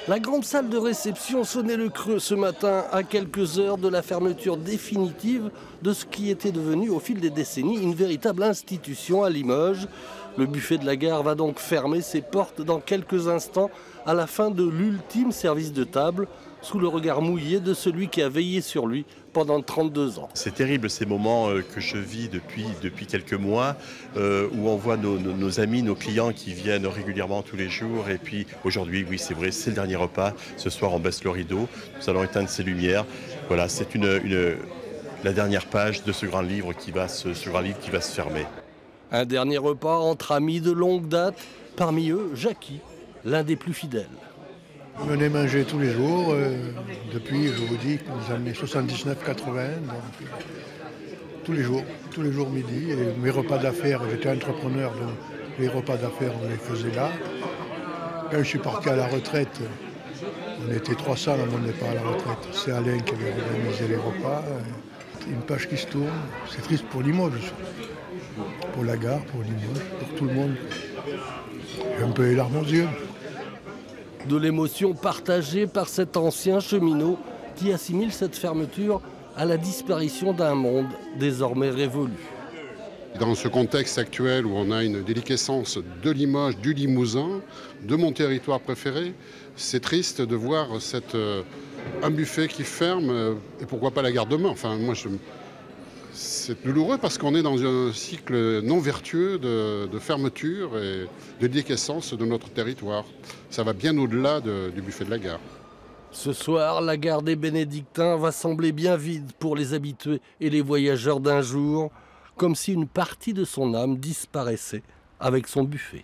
La grande salle de réception sonnait le creux ce matin, à quelques heures de la fermeture définitive de ce qui était devenu au fil des décennies une véritable institution à Limoges. Le buffet de la gare va donc fermer ses portes dans quelques instants à la fin de l'ultime service de table, sous le regard mouillé de celui qui a veillé sur lui pendant 32 ans. C'est terrible ces moments que je vis depuis quelques mois, où on voit nos amis, nos clients qui viennent régulièrement tous les jours. Et puis aujourd'hui, oui c'est vrai, c'est le dernier repas. Ce soir on baisse le rideau, nous allons éteindre ces lumières. Voilà, c'est la dernière page de ce grand livre qui va se fermer. Un dernier repas entre amis de longue date, parmi eux Jackie, l'un des plus fidèles. Je venais manger tous les jours, depuis, je vous dis, les années 79-80, tous les jours midi. Et mes repas d'affaires, j'étais entrepreneur, donc les repas d'affaires, on les faisait là. Quand je suis parti à la retraite, on était 300 à mon départ à la retraite. C'est Alain qui avait organisé les repas. Une page qui se tourne, c'est triste pour Limoges, pour la gare, pour Limoges, pour tout le monde. J'ai un peu les larmes aux yeux. De l'émotion partagée par cet ancien cheminot qui assimile cette fermeture à la disparition d'un monde désormais révolu. Dans ce contexte actuel où on a une déliquescence de Limoges, du Limousin, de mon territoire préféré, c'est triste de voir un buffet qui ferme, et pourquoi pas la gare demain. Enfin, c'est douloureux parce qu'on est dans un cycle non vertueux de fermeture et de déliquescence de notre territoire. Ça va bien au-delà du buffet de la gare. Ce soir, la gare des Bénédictins va sembler bien vide pour les habitués et les voyageurs d'un jour, comme si une partie de son âme disparaissait avec son buffet.